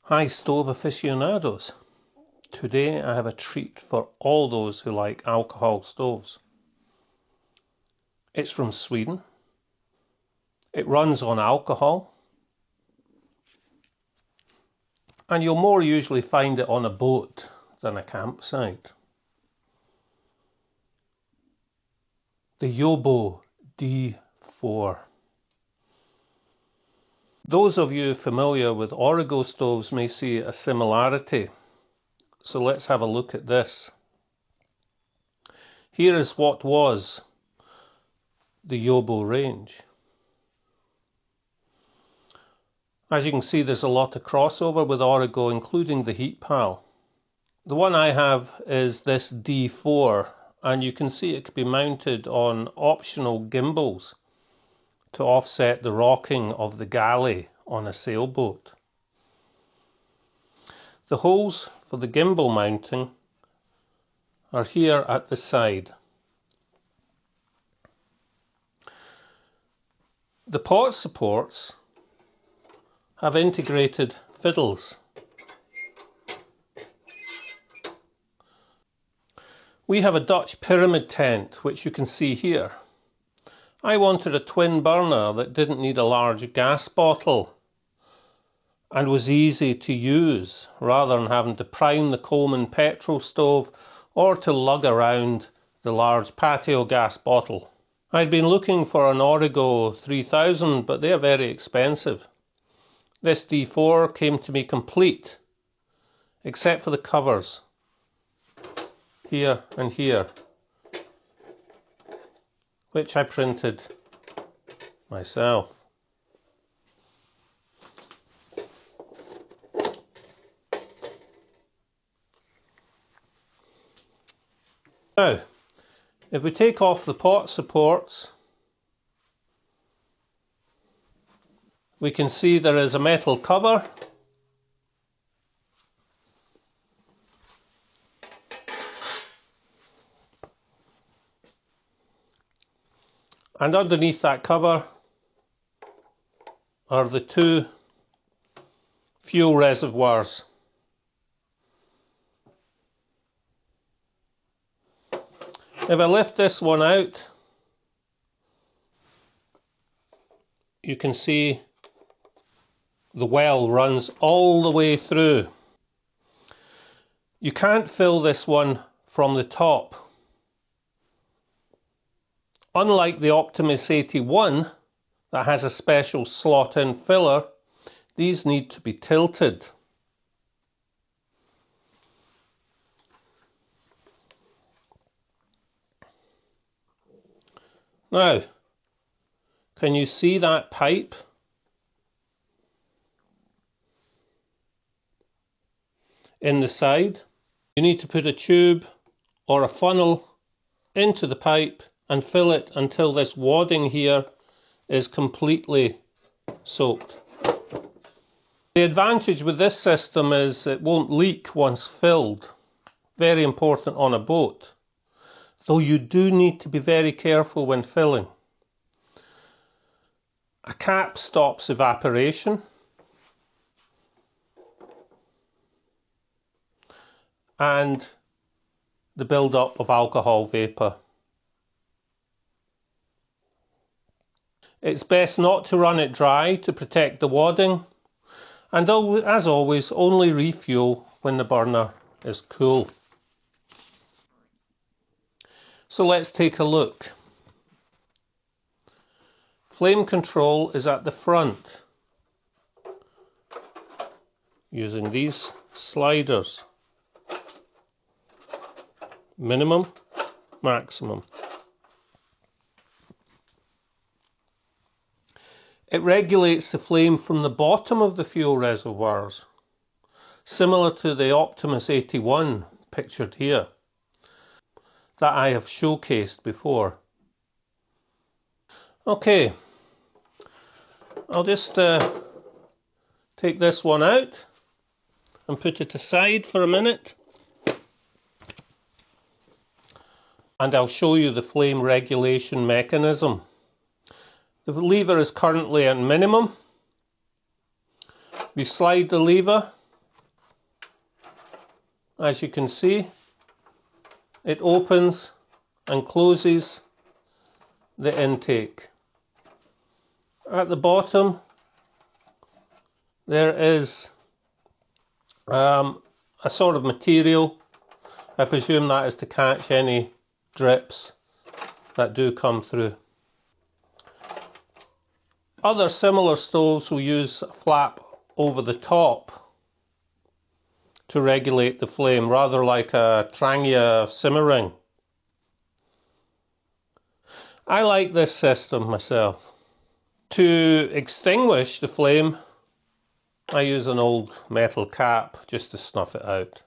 Hi stove aficionados. Today I have a treat for all those who like alcohol stoves. It's from Sweden. It runs on alcohol. And you'll more usually find it on a boat than a campsite. The Jobo D4. Those of you familiar with Origo stoves may see a similarity. So let's have a look at this. Here is what was the Jobo range. As you can see, there's a lot of crossover with Origo, including the heat pal. The one I have is this D4, and you can see it can be mounted on optional gimbals to offset the rocking of the galley on a sailboat. The holes for the gimbal mounting are here at the side. The pot supports have integrated fiddles. We have a Dutch pyramid tent, which you can see here. I wanted a twin burner that didn't need a large gas bottle and was easy to use, rather than having to prime the Coleman petrol stove or to lug around the large patio gas bottle. I'd been looking for an Origo 3000, but they're very expensive. This D4 came to me complete, except for the covers, here and here, which I printed myself. Now, if we take off the pot supports, we can see there is a metal cover . And underneath that cover are the two fuel reservoirs. If I lift this one out, you can see the well runs all the way through. You can't fill this one from the top. Unlike the Optimus 81 that has a special slot-in filler, these need to be tilted. Now, can you see that pipe? In the side, you need to put a tube or a funnel into the pipe and fill it until this wadding here is completely soaked. The advantage with this system is it won't leak once filled. Very important on a boat. Though you do need to be very careful when filling. A cap stops evaporation. And the build-up of alcohol vapour. It's best not to run it dry to protect the wadding, and as always, only refuel when the burner is cool. So let's take a look. Flame control is at the front, using these sliders. Minimum, maximum. It regulates the flame from the bottom of the fuel reservoirs, similar to the Optimus 81 pictured here, that I have showcased before. Okay, I'll just take this one out and put it aside for a minute. And I'll show you the flame regulation mechanism. The lever is currently at minimum. We slide the lever as you can see, it opens and closes the intake. At the bottom there is a sort of material. I presume that is to catch any drips that do come through. Other similar stoves will use a flap over the top to regulate the flame, rather like a Trangia simmer ring. I like this system myself. To extinguish the flame, I use an old metal cap just to snuff it out.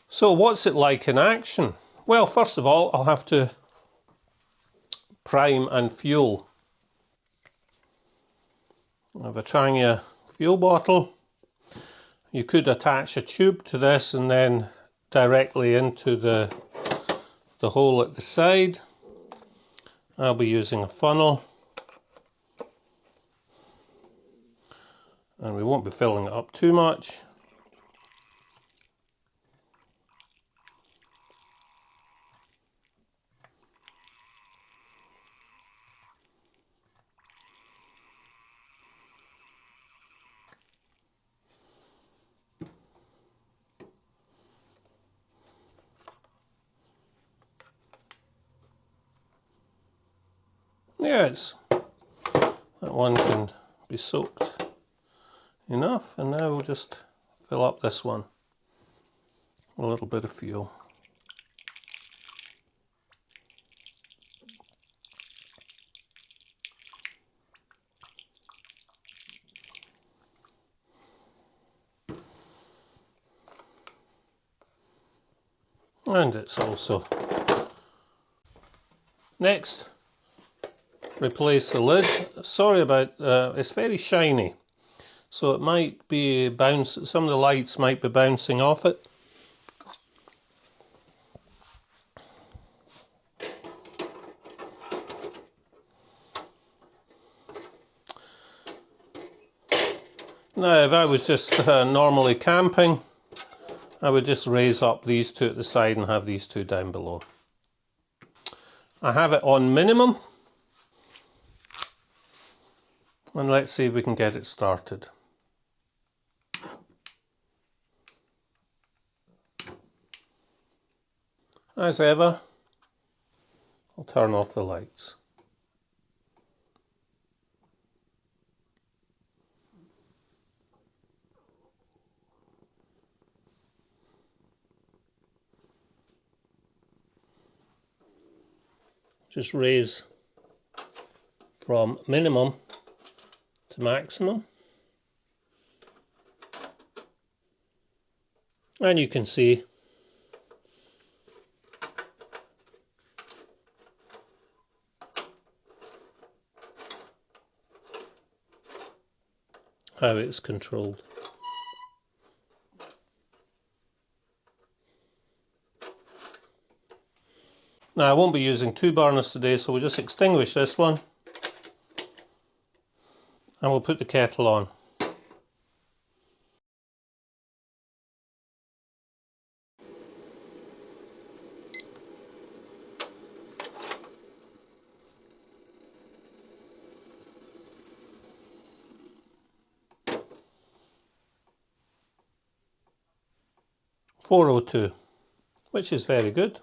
So what's it like in action? Well, first of all, I'll have to prime and fuel. I have a Trangia fuel bottle. You could attach a tube to this and then directly into the hole at the side. I'll be using a funnel, and we won't be filling it up too much. Yes, that one can be soaked enough, and now we'll just fill up this one. A little bit of fuel. And it's also... Next, replace the lid. Sorry about, it's very shiny, so it might be some of the lights might be bouncing off it. Now, if I was just normally camping, I would just raise up these two at the side and have these two down below. I have it on minimum. And let's see if we can get it started. As ever, I'll turn off the lights. Just raise from minimum to maximum, and you can see how it's controlled. Now, I won't be using two burners today, so we'll just extinguish this one and we'll put the kettle on. .402, which is very good.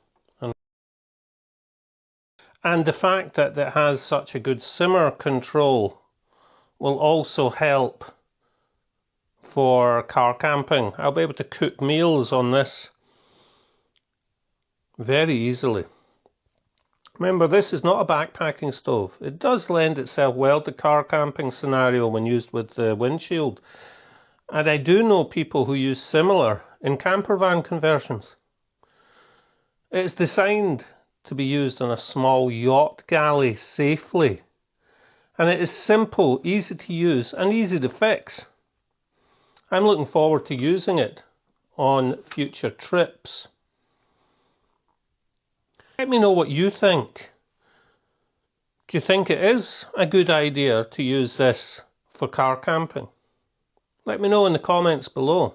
And the fact that it has such a good simmer control will also help for car camping. I'll be able to cook meals on this very easily. Remember, this is not a backpacking stove. It does lend itself well to car camping scenario when used with the windshield. And I do know people who use similar in camper van conversions. It's designed to be used on a small yacht galley safely. And it is simple, easy to use and easy to fix. I'm looking forward to using it on future trips. Let me know what you think. Do you think it is a good idea to use this for car camping? Let me know in the comments below.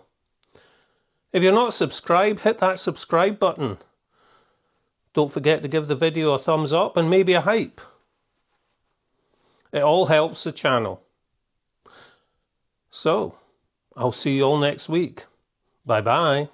If you're not subscribed, hit that subscribe button. Don't forget to give the video a thumbs up and maybe a hype. It all helps the channel. So, I'll see you all next week. Bye bye.